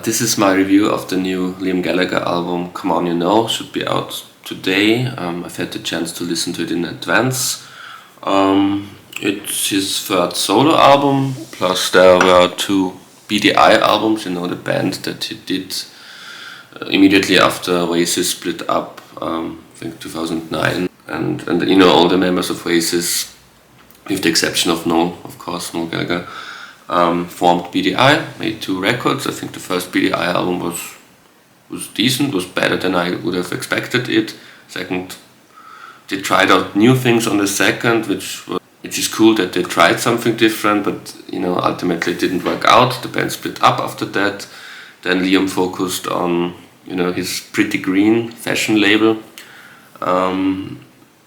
This is my review of the new Liam Gallagher album, Come On You Know. Should be out today. I've had the chance to listen to it in advance. It's his third solo album, plus there were two BDI albums, the band that he did immediately after Oasis split up, I think 2009. And all the members of Oasis, with the exception of Noel Gallagher, formed BDI, made two records. I think the first BDI album was decent, was better than I would have expected it. Second, they tried out new things on the second, which is cool that they tried something different, but ultimately it didn't work out. The band split up after that. Then Liam focused on his Pretty Green fashion label, and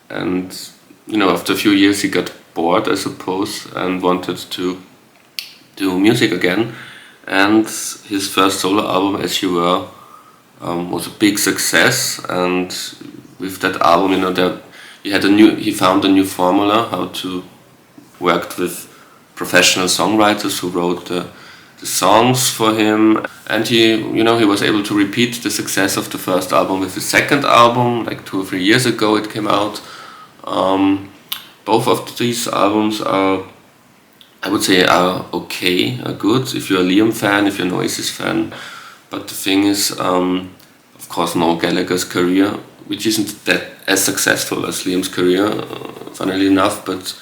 after a few years he got bored, I suppose, and wanted to do music again. And his first solo album, As You Were, was a big success. And with that album, he found a new formula how to work with professional songwriters who wrote the songs for him, and he was able to repeat the success of the first album with the second album, like 2 or 3 years ago it came out. Both of these albums are okay, are good if you're a Liam fan, if you're an Oasis fan. But the thing is, of course, Noel Gallagher's career, which isn't that as successful as Liam's career, funnily enough, but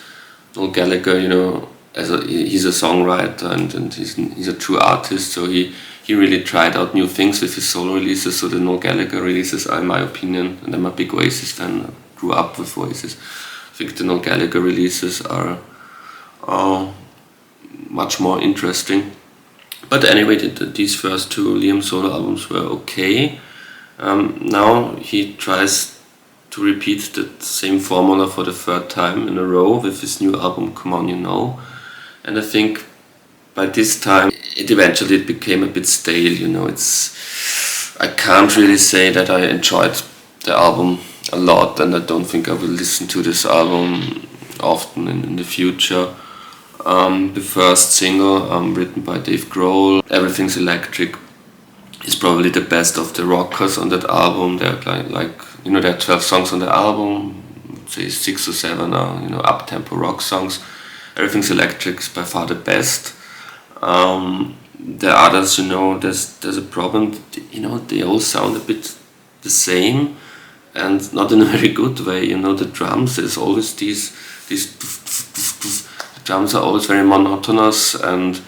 Noel Gallagher, he's a songwriter and he's a true artist, so he really tried out new things with his solo releases. So the Noel Gallagher releases are, in my opinion, and I'm a big Oasis fan, I grew up with Oasis, I think the Noel Gallagher releases are much more interesting. But anyway, these first two Liam solo albums were okay. Now he tries to repeat the same formula for the third time in a row with his new album, Come On You Know. And I think by this time it became a bit stale. I can't really say that I enjoyed the album a lot, and I don't think I will listen to this album often in the future. The first single, written by Dave Grohl, Everything's Electric, is probably the best of the rockers on that album. There are there are 12 songs on the album, say 6 or 7 are up-tempo rock songs. Everything's Electric is by far the best. The others, there's a problem. They all sound a bit the same, and not in a very good way. The drums, there's always these the drums are always very monotonous, and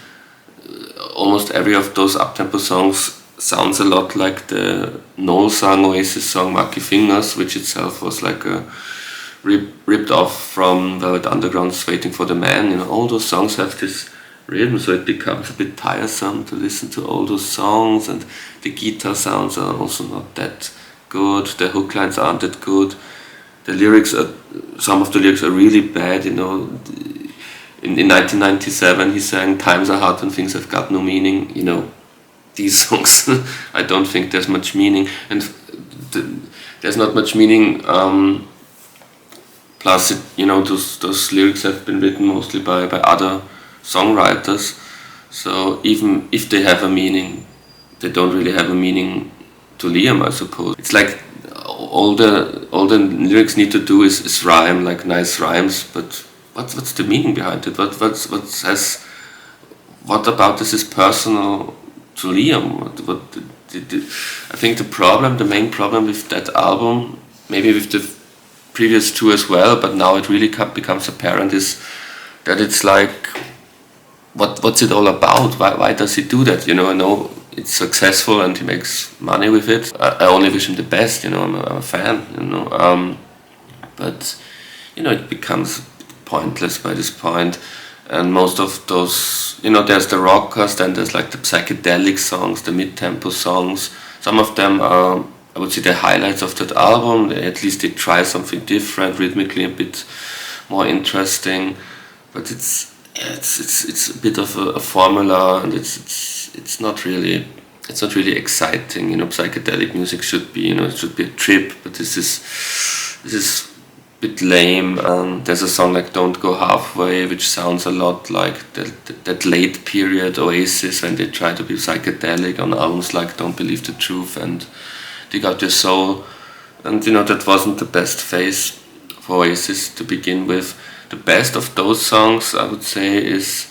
almost every of those up-tempo songs sounds a lot like the Noel song, Oasis song Marky Fingers, which itself was like a ripped off from Velvet Underground's Waiting for the Man. All those songs have this rhythm, so it becomes a bit tiresome to listen to all those songs, and the guitar sounds are also not that good, the hook lines aren't that good, some of the lyrics are really bad. In 1997 he sang Times Are Hard and Things Have Got No Meaning. These songs, I don't think there's much meaning, and there's not much meaning. Plus, those lyrics have been written mostly by other songwriters. So even if they have a meaning, they don't really have a meaning to Liam, I suppose. It's like all the lyrics need to do is rhyme, like nice rhymes. But what's the meaning behind it? What about this is personal to Liam? I think the main problem with that album, maybe with the previous two as well, but now it really becomes apparent, is that it's like, what's it all about? Why does he do that? I know it's successful and he makes money with it. I only wish him the best. I'm a fan. But it becomes pointless by this point. And most of those, there's the rockers, then there's like the psychedelic songs, the mid-tempo songs. Some of them are, I would say, the highlights of that album. At least they try something different, rhythmically a bit more interesting. But it's a bit of a formula, and it's not really exciting. Psychedelic music should be, it should be a trip. But this is bit lame. There's a song like Don't Go Halfway, which sounds a lot like that late period Oasis when they try to be psychedelic on albums like Don't Believe the Truth and Dig Out Your Soul. And that wasn't the best phase for Oasis to begin with. The best of those songs, I would say, is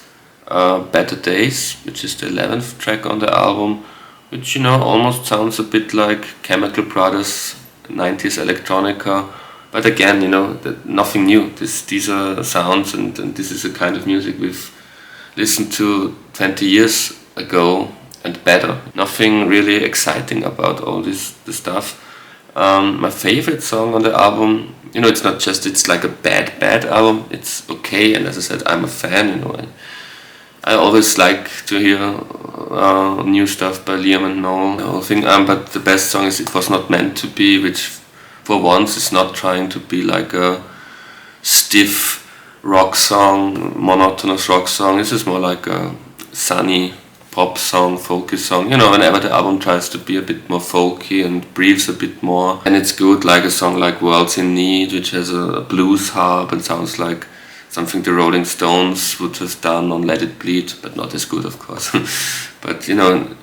Better Days, which is the 11th track on the album, which almost sounds a bit like Chemical Brothers 90s electronica. But again, nothing new. These are sounds, and this is a kind of music we've listened to 20 years ago and better. Nothing really exciting about all this stuff. My favorite song on the album, it's not just it's like a bad album. It's okay, and as I said, I'm a fan. I always like to hear new stuff by Liam and Noel, the whole thing. But the best song is It Was Not Meant to Be, which for once is not trying to be like a stiff rock song, monotonous rock song. This is more like a sunny pop song, folky song. Whenever the album tries to be a bit more folky and breathes a bit more, and it's good, like a song like World's in Need, which has a blues harp and sounds like something the Rolling Stones would have done on Let It Bleed, but not as good, of course. But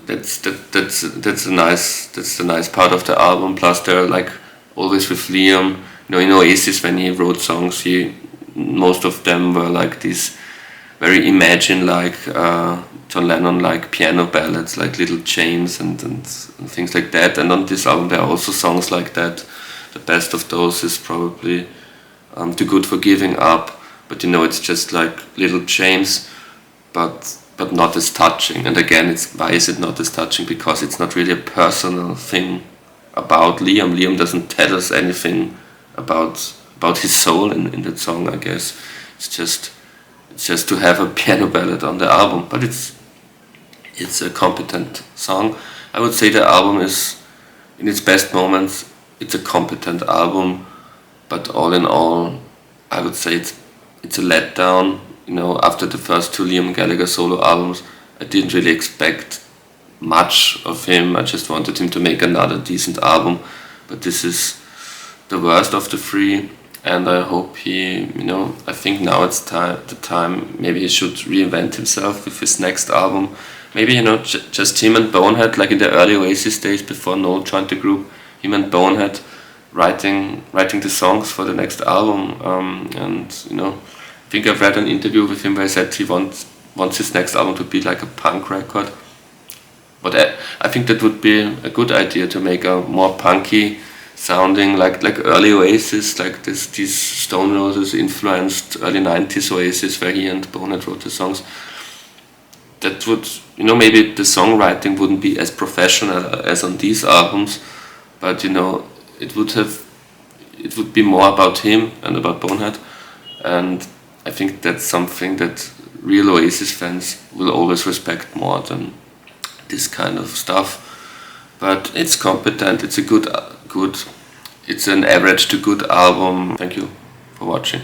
that's the nice part of the album. Plus, they're like always with Liam. In Oasis, when he wrote songs, most of them were like these very Imagine-like, John Lennon-like piano ballads, like Little Chains and things like that. And on this album, there are also songs like that. The best of those is probably Too Good for Giving Up. But it's just like Little Chains, but not as touching. And again, why is it not as touching? Because it's not really a personal thing about Liam. Liam doesn't tell us anything about his soul in that song, I guess. It's just to have a piano ballad on the album. But it's a competent song. I would say the album is, in its best moments, it's a competent album. But all in all, I would say it's a letdown. After the first two Liam Gallagher solo albums, I didn't really expect much of him. I just wanted him to make another decent album. But this is the worst of the three, and I hope I think now it's the time, maybe he should reinvent himself with his next album. Maybe, just him and Bonehead, like in the early Oasis days before Noel joined the group, him and Bonehead writing the songs for the next album. And I think I've read an interview with him where he said he wants his next album to be like a punk record. But I think that would be a good idea, to make a more punky sounding, like early Oasis, like these Stone Roses influenced early 90s Oasis where he and Bonehead wrote the songs. That would, maybe the songwriting wouldn't be as professional as on these albums, but it would be more about him and about Bonehead, and I think that's something that real Oasis fans will always respect more than this kind of stuff. But it's competent, it's a good, it's an average to good album. Thank you for watching.